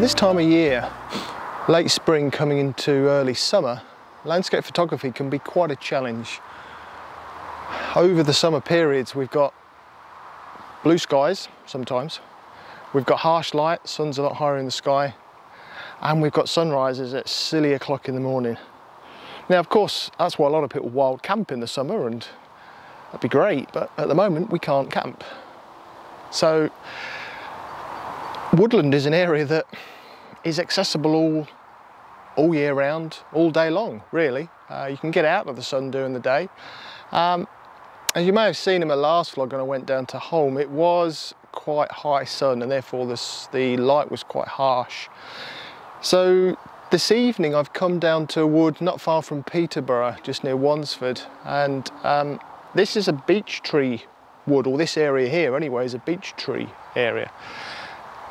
This time of year, late spring coming into early summer, landscape photography can be quite a challenge. Over the summer periods we've got blue skies sometimes, we've got harsh light, sun's a lot higher in the sky, and we've got sunrises at silly o'clock in the morning. Now of course that's why a lot of people wild camp in the summer, and that'd be great, but at the moment we can't camp. So Woodland is an area that is accessible all year round, all day long, really. You can get out of the sun during the day. As you may have seen in my last vlog when I went down to Holme, it was quite high sun and therefore the light was quite harsh. So this evening I've come down to a wood not far from Peterborough, just near Wansford, and this is a beech tree wood, or this area here anyway is a beech tree area.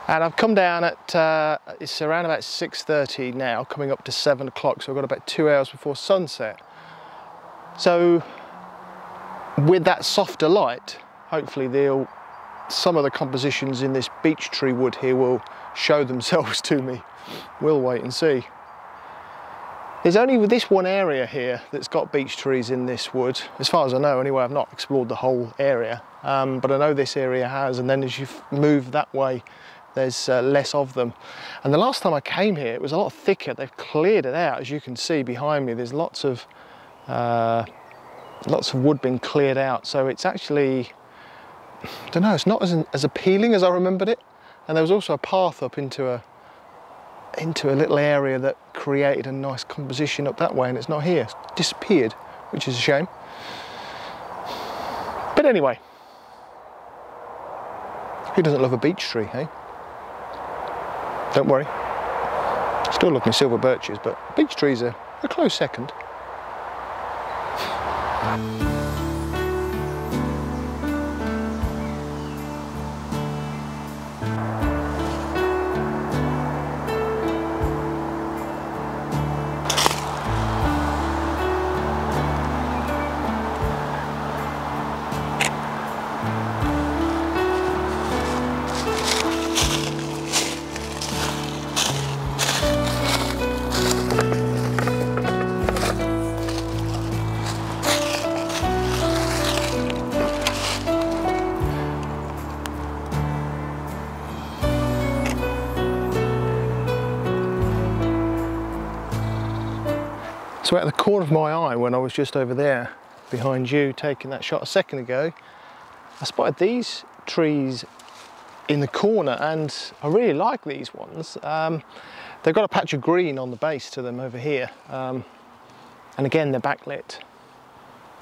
And I've come down at, it's around about 6:30 now, coming up to 7 o'clock, so I've got about 2 hours before sunset. So with that softer light, hopefully some of the compositions in this beech tree wood here will show themselves to me. We'll wait and see. There's only this one area here that's got beech trees in this wood, as far as I know anyway. I've not explored the whole area, but I know this area has, and then as you move that way, there's less of them. And the last time I came here, it was a lot thicker. They've cleared it out, as you can see behind me. There's lots of wood being cleared out. So it's actually, I don't know, it's not as appealing as I remembered it. And there was also a path up into a little area that created a nice composition up that way, and it's not here. It's disappeared, which is a shame. But anyway, who doesn't love a beech tree, eh? Don't worry, still love my silver birches, but beech trees are a close second. So out of the corner of my eye, when I was just over there behind you taking that shot a second ago, I spotted these trees in the corner, and I really like these ones. They've got a patch of green on the base to them over here, and again they're backlit.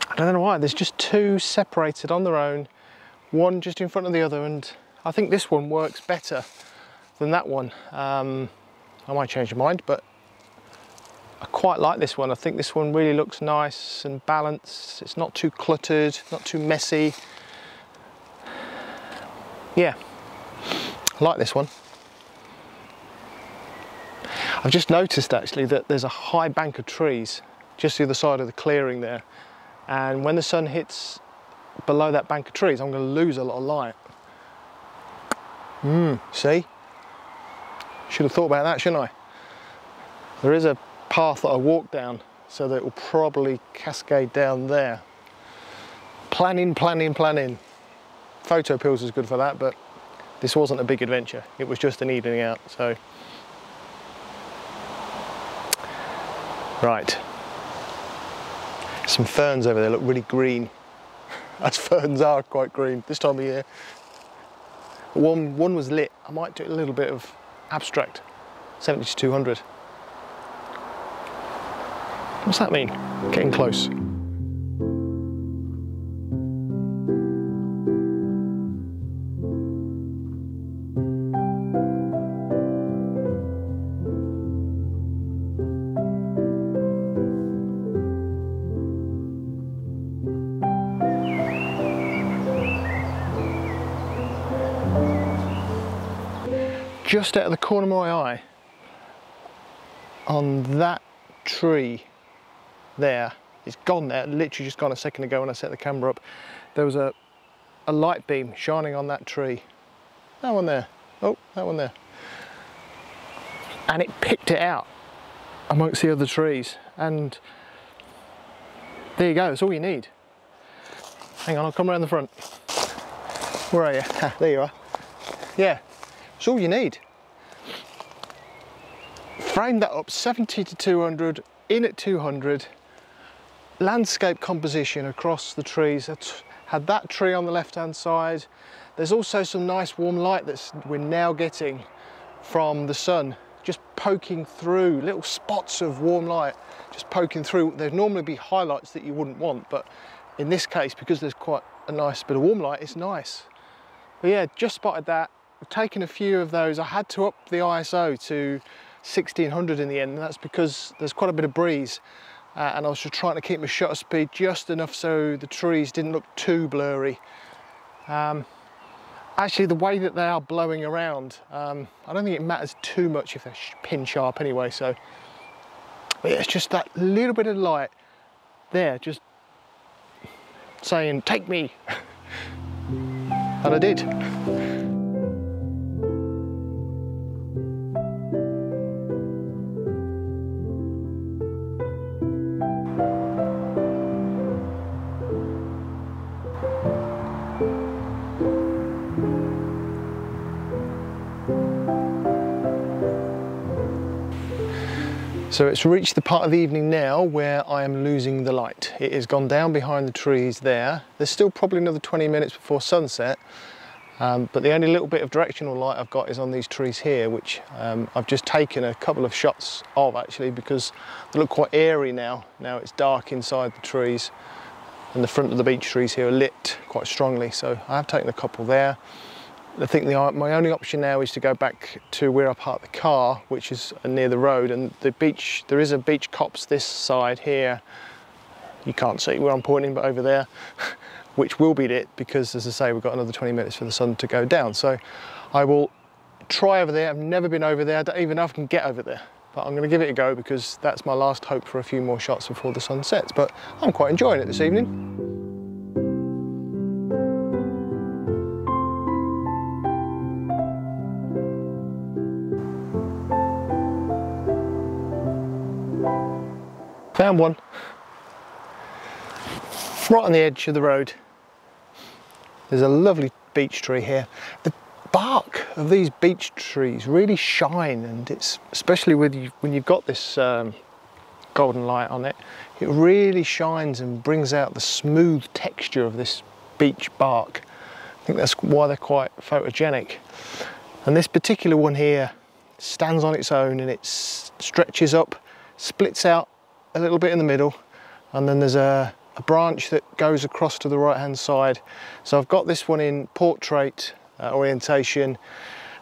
I don't know why, there's just two separated on their own, one just in front of the other, and I think this one works better than that one. I might change my mind, but I quite like this one. I think this one really looks nice and balanced. It's not too cluttered, not too messy. Yeah, I like this one. I've just noticed actually that there's a high bank of trees just the other side of the clearing there. And when the sun hits below that bank of trees, I'm going to lose a lot of light. See? Should have thought about that, shouldn't I? There is a path that I walk down, so that it will probably cascade down there. Planning, planning, planning. Photo pills is good for that, but this wasn't a big adventure. It was just an evening out, so. Right. Some ferns over there look really green. As ferns are quite green this time of year. One was lit. I might do a little bit of abstract. 70 to 200. What's that mean? Getting close. Just out of the corner of my eye, on that tree there, it's gone there, literally just gone a second ago when I set the camera up, there was a light beam shining on that tree. That one there, oh, that one there. And it picked it out amongst the other trees, and there you go, that's all you need. Hang on, I'll come around the front. Where are you? Ah, there you are. Yeah. It's all you need. Frame that up 70 to 200, in at 200, landscape composition across the trees. Had that tree on the left hand side. There's also some nice warm light that we're now getting from the sun, just poking through, little spots of warm light, just poking through. There'd normally be highlights that you wouldn't want, but in this case, because there's quite a nice bit of warm light, it's nice. But yeah, just spotted that. I've taken a few of those. I had to up the ISO to 1600 in the end, and that's because there's quite a bit of breeze, and I was just trying to keep my shutter speed just enough so the trees didn't look too blurry. Actually, the way that they are blowing around, I don't think it matters too much if they're pin sharp anyway, so but yeah, it's just that little bit of light there just saying, take me. And I did. So it's reached the part of the evening now where I am losing the light. It has gone down behind the trees there. There's still probably another 20 minutes before sunset, but the only little bit of directional light I've got is on these trees here, which I've just taken a couple of shots of actually, because they look quite airy now. Now it's dark inside the trees, and the front of the beech trees here are lit quite strongly, so I have taken a couple there. I think my only option now is to go back to where I parked the car, which is near the road, and the beech, there is a beech copse this side here. You can't see where I'm pointing, but over there, which will be lit because, as I say, we've got another 20 minutes for the sun to go down. So I will try over there. I've never been over there. I don't even know if I can get over there, but I'm going to give it a go because that's my last hope for a few more shots before the sun sets. But I'm quite enjoying it this evening. Found one, right on the edge of the road. There's a lovely beech tree here. The bark of these beech trees really shine, and it's especially when you've got this golden light on it, it really shines and brings out the smooth texture of this beech bark. I think that's why they're quite photogenic. And this particular one here stands on its own, and it stretches up, splits out a little bit in the middle, and then there's a branch that goes across to the right hand side. So I've got this one in portrait orientation,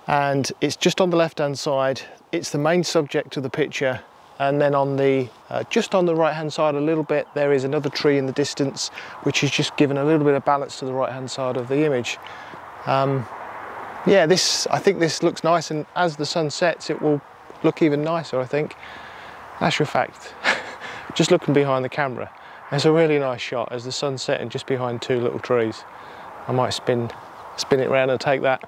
and it's just on the left hand side. It's the main subject of the picture, and then on the just on the right hand side a little bit there is another tree in the distance, which is just given a little bit of balance to the right hand side of the image. Yeah, I think this looks nice, and as the sun sets it will look even nicer, I think. Matter of fact, just looking behind the camera, there's a really nice shot as the sun's setting just behind two little trees. I might spin it around and take that.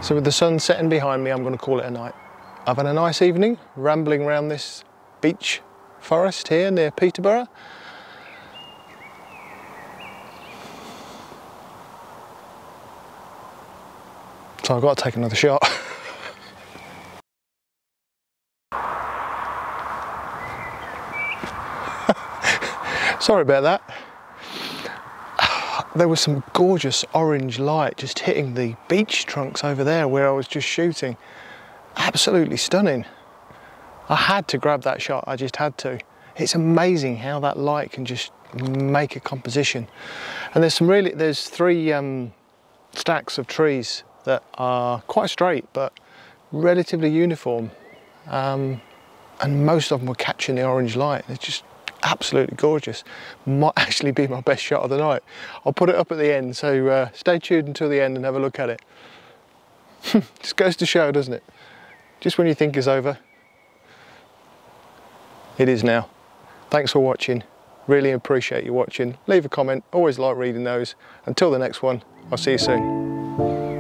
So with the sun setting behind me, I'm going to call it a night. I've had a nice evening rambling around this beech forest here near Peterborough. So I've got to take another shot. Sorry about that. there was some gorgeous orange light just hitting the beech trunks over there where I was just shooting. Absolutely stunning. I had to grab that shot, I just had to. It's amazing how that light can just make a composition. And there's three stacks of trees that are quite straight but relatively uniform. And most of them were catching the orange light. It's just absolutely gorgeous. Might actually be my best shot of the night. I'll put it up at the end, so stay tuned until the end and have a look at it. Just goes to show, doesn't it? Just when you think it's over, it is now. Thanks for watching. Really appreciate you watching. Leave a comment, always like reading those. Until the next one, I'll see you soon.